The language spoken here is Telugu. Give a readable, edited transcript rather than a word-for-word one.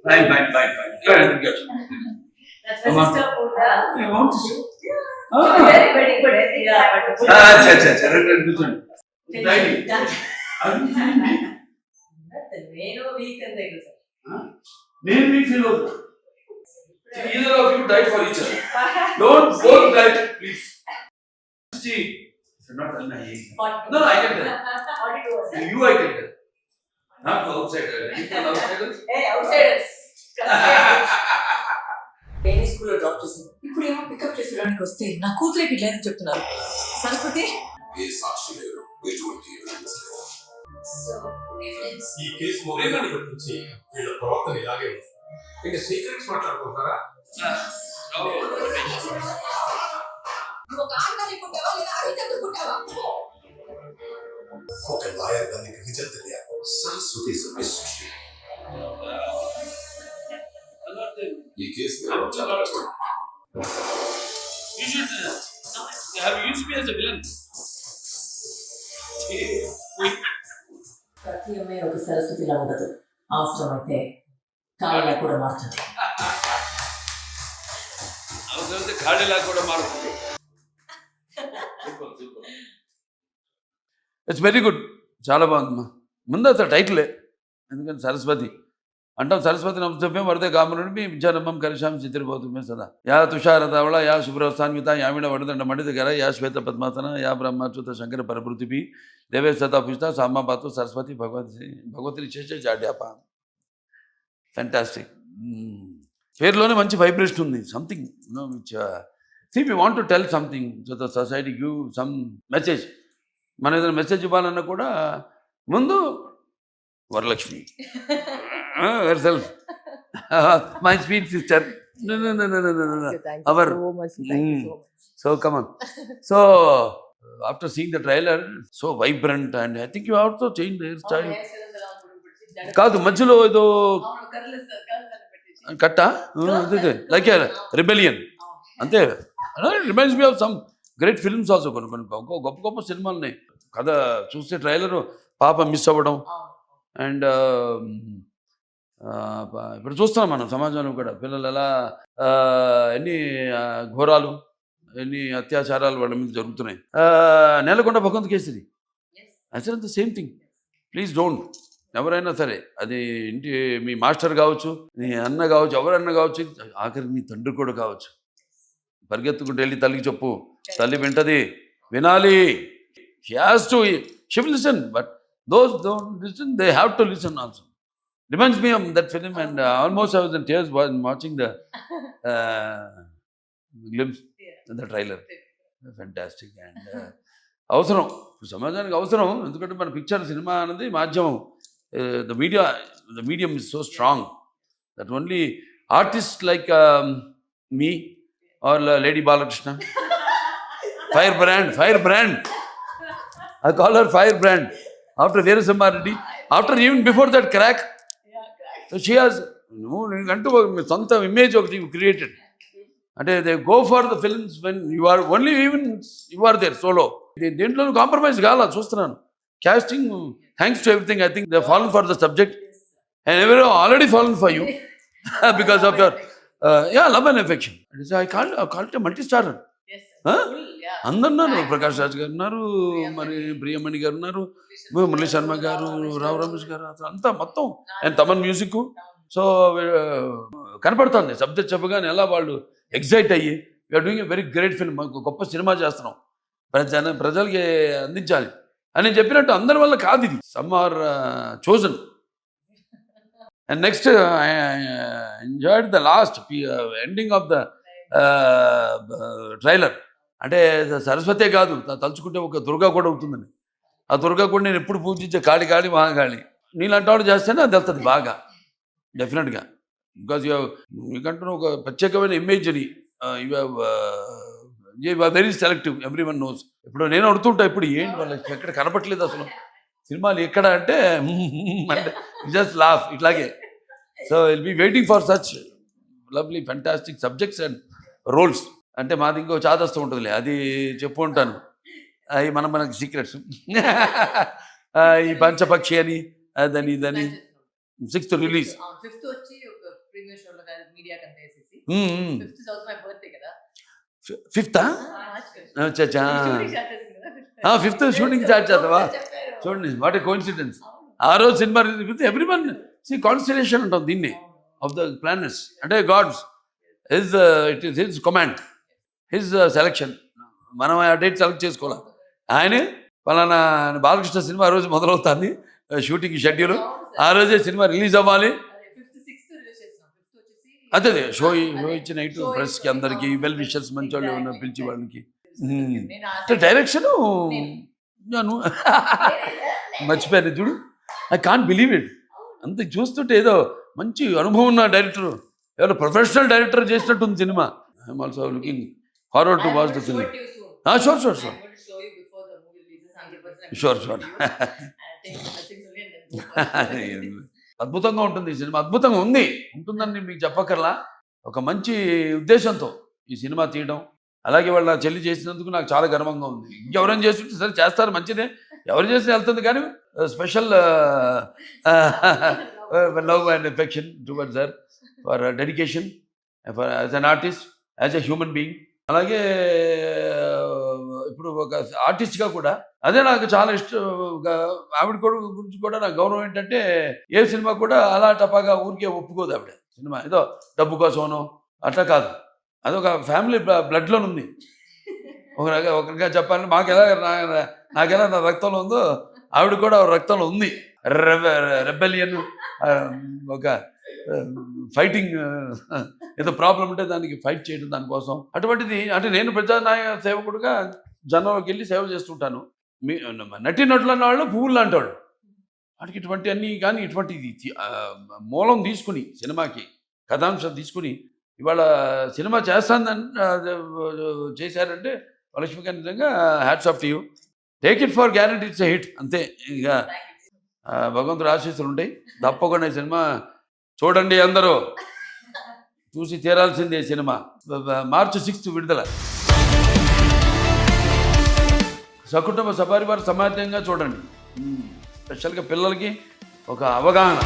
Fine. That's my sister food. I want to see. Very good. अच्छा కూర్చోండి. నేను వీక్ అంతే కదా నేను మీకు ఫీల్ అవుతున్నా. Either of you die for each other. Don't both die, please. See, you're not done. No, I can tell. You, I can tell. Not outsider. Outsiders. Hey, outsiders. నేను స్కూల్లో డ్రాప్ చేశాను. ఇప్పుడు ఏమో పికప్ చేసుకోవడానికి వస్తే నా కూతురికి లేదని చెప్తున్నారు. సరస్వతి ఏ సాక్షి లేరు, ఎటువంటి ఎవిడెన్స్ లేదు. సో ఎవిడెన్స్ ఈ కేసు మొదలైనప్పటి నుంచి వీళ్ళ ప్రవర్తన ఇలాగే ఉంది. ఇంకా సీక్రెట్స్ మాట్లాడుకుంటారా? నువ్వు ఒక ఆడదాన్ని పుట్టావా లేదా అడిగితే పుట్టావా? ఒక లాయర్ గా నీకు నిజం తెలియాలి. Saraswati is mystery. ఈ కేసు గెలవడం చాలా కష్టం. You should have used me as a villain. ప్రతి అమ్మాయి ఒక సరస్వతిలా ఉండదు. అవసరమైతే కాళ్ళ కూడా మారుతుంది. అవసరమైతే కాళ్ళలా కూడా మారుతుంది. It's very good. చాలా బాగుందమ్మా. ముందు అసలు టైటిలే, ఎందుకంటే సరస్వతి అంటాం. సరస్వతి నమస్తభ్యం వరదే కామరుడిమి విద్యారంభం కరిషాం చిత్రపోతుమే సదా. యా తుషారధవళ యా శుభ్రస్థాన్విత యామిడ వడదండ మండితకర యా శ్వేత పద్మాసన యా బ్రహ్మచ్యుత శంకర పరపృథిపి దేవే సతా పుష్ట సామాపాతు సరస్వతి భగవతి శేష జాడ్యాప. ఫ్యాంటాస్టిక్. పేరులోనే మంచి వైబ్రేషన్ ఉంది. Something which see we want to tell something to the society, give some message. మనం ఏదైనా మెసేజ్ ఇవ్వాలన్నా కూడా ముందు Varalakshmi herself, my sweet sister. No. Our so come on. So after seeing the trailer, so vibrant, and I think you have to change the hairstyle. కాదు మధ్యలో ఏదో కట్ట లైక్ రిబెలియన్ అంతే. Reminds me of some great films also. కొన్ని గొప్ప సినిమాలు ఉన్నాయి. కథ చూస్తే ట్రైలర్ పాప మిస్ అవ్వడం, అండ్ ఇప్పుడు చూస్తున్నాం మనం సమాజంలో కూడా పిల్లలు ఎలా ఎన్ని ఘోరాలు, ఎన్ని అత్యాచారాలు వాళ్ళ మీద జరుగుతున్నాయి. నేలకొండ భగవంత్ కేసరి అసలు the same thing. Please don't, ఎవరైనా సరే, అది ఇంటి మీ మాస్టర్ కావచ్చు, నీ అన్న కావచ్చు, ఎవరన్నా కావచ్చు, ఆఖరి మీ తండ్రి కూడా కావచ్చు, పరిగెత్తుకుంటూ వెళ్ళి తల్లికి చెప్పు. తల్లి వింటది, వినాలి. She has to, she will listen, but those don't listen, they have to listen also. Reminds me of that film, and almost I was in tears while watching the glimpse in the trailer. Fantastic. And అవసరం, సమాజానికి అవసరం. ఎందుకంటే మన పిక్చర్, సినిమా అనేది మాధ్యమం. the medium is so strong that only artists like me or Lady Balakrishna, firebrand, I call her firebrand. After Veerasamma Reddy, after even before that crack, so she has అంటూ సొంత ఇమేజ్ ఒకటి క్రియేటెడ్. అంటే they go for the films when you are only, even you are there solo. దేంట్లో కాంప్రమైజ్ కావాలా చూస్తున్నాను. casting, thanks to everything, I think they have fallen for the subject, and everyone already fallen for you because of your love and affection. I call it a multi-starrer. అందరు ఉన్నారు. ప్రకాష్ రాజ్ గారు ఉన్నారు, మరి ప్రియమణి గారు ఉన్నారు, మురళీ శర్మ గారు, రావు రమేష్ గారు, అంతా మొత్తం. And Thaman music. సో కనపడుతుంది సబ్జెక్ట్ చెప్పగానే ఎలా వాళ్ళు ఎక్సైట్ అయ్యి, we are doing a very great film, గొప్ప సినిమా చేస్తున్నాం, ప్రజలకి అందించాలి అని చెప్పినట్టు అందరి వల్ల కాదు ఇది. Some are chosen. And next I enjoyed the last ending of the trailer. అంటే సరస్వతే కాదు, తలుచుకుంటే ఒక దుర్గా కూడా అవుతుందని. ఆ దుర్గా కూడా నేను ఎప్పుడు పూజించే కాళి మహాకాళి. నీలాంటి వాడు చేస్తేనే అది వెళ్తుంది బాగా, డెఫినెట్గా. బికాజ్ మీకంటూ ఒక ప్రత్యేకమైన ఇమేజ్ని you have very selective, every one knows. ఇప్పుడు నేను అడుగుతుంటా, ఇప్పుడు ఏంటి వాళ్ళకి ఎక్కడ కనపట్లేదు అసలు సినిమాలు ఎక్కడ అంటే జస్ట్ లాఫ్ ఇట్లాగే. So will be waiting for such lovely fantastic subjects and roles. అంటే మాది ఇంకో చాదస్తూ ఉంటుందిలే, అది చెప్పు ఉంటాను. అవి మనకి సీక్రెట్స్. ఈ పంచపక్షి అని అదని ఇదని 6th రిలీజ్. 5th వచ్చి ఒక ప్రీమియర్ షోలో మీడియా కంటే వేసేసి 5th is also my birthday కదా 5th అచ్చా 5th షూటింగ్ స్టార్ట్ చేద్దావా చూడండి వాట్ ఏ కోఇన్సిడెన్స్. ఆ రోజు సినిమా రిలీజ్ ఎవ్రీవన్ సి కాన్స్టలేషన్ ఉంటుంది దీన్ని ఆఫ్ ద ప్లానెట్స్ అంటే gods it is his command his selection. మనం ఆ డేట్ సెలెక్ట్ చేసుకోవాలి. ఆయనే పలానా బాలకృష్ణ సినిమా ఆ రోజు మొదలవుతుంది షూటింగ్ షెడ్యూల్, ఆ రోజే సినిమా రిలీజ్ అవ్వాలి. అదే షో ఇచ్చిన నైట్ ప్రెస్కి అందరికి వెల్ విషర్స్ మంచి వాళ్ళు ఏమన్నా పిలిచి వాళ్ళకి డైరెక్షన్ నేను మర్చిపోయాను చూడు. I can't believe it. అంత చూస్తుంటే ఏదో మంచి అనుభవం ఉన్న డైరెక్టర్ ఎవరో ప్రొఫెషనల్ డైరెక్టర్ చేసినట్టుంది సినిమా. I'm also looking forward to watch the film. Sure sure sure sure sure. అద్భుతంగా ఉంటుంది ఈ సినిమా. అద్భుతంగా ఉంటుందని మీకు చెప్పక్కర్లా. ఒక మంచి ఉద్దేశంతో ఈ సినిమా తీయడం, అలాగే వాళ్ళ చెల్లి చేసినందుకు నాకు చాలా గర్వంగా ఉంది. ఇంకెవరైనా చేస్తుంటే సరే చేస్తారు మంచిదే, ఎవరు చేసినా వెళ్తుంది. కానీ special love and affection towards her for dedication for as an artist, as a human being. అలాగే ఇప్పుడు ఒక ఆర్టిస్ట్గా కూడా అదే నాకు చాలా ఇష్టం. ఆవిడ కూడా గురించి కూడా నాకు గౌరవం ఏంటంటే ఏ సినిమా కూడా అలా టపాగా ఊరికే ఒప్పుకోదు ఆవిడ. సినిమా ఏదో డబ్బు కోసమనో అట్లా కాదు, అదొక ఫ్యామిలీ బ్లడ్లో ఉంది. ఒకరిగా చెప్పాలంటే నాకెలా నా రక్తంలో ఉందో ఆవిడ కూడా రక్తంలో ఉంది. రెబెలియన్, ఒక ఫైటింగ్, ఏదో ప్రాబ్లం ఉంటే దానికి ఫైట్ చేయడం దానికోసం. అటువంటిది అంటే నేను ప్రజానాయక సేవకుడుగా జనంలోకి వెళ్ళి సేవ చేస్తుంటాను. నటులు అన్న వాళ్ళు పువ్వులు లాంటి వాళ్ళు. వాటికి ఇటువంటి అన్నీ కానీ ఇటువంటిది మూలం తీసుకుని సినిమాకి కథాంశం తీసుకుని ఇవాళ సినిమా చేస్తానని చేశారంటే లక్ష్మీకాంత్ నిజంగా hats off to you. Take it for guarantee it's a hit అంతే. ఇక భగవంతుడు ఆశీస్సులు ఉంటాయి. తప్పకుండా ఈ సినిమా చూడండి, అందరూ చూసి తీరాల్సిందే. సినిమా March 6th విడుదల. సకుటుంబ సపరివార సమాజంగా చూడండి. స్పెషల్గా పిల్లలకి ఒక అవగాహన.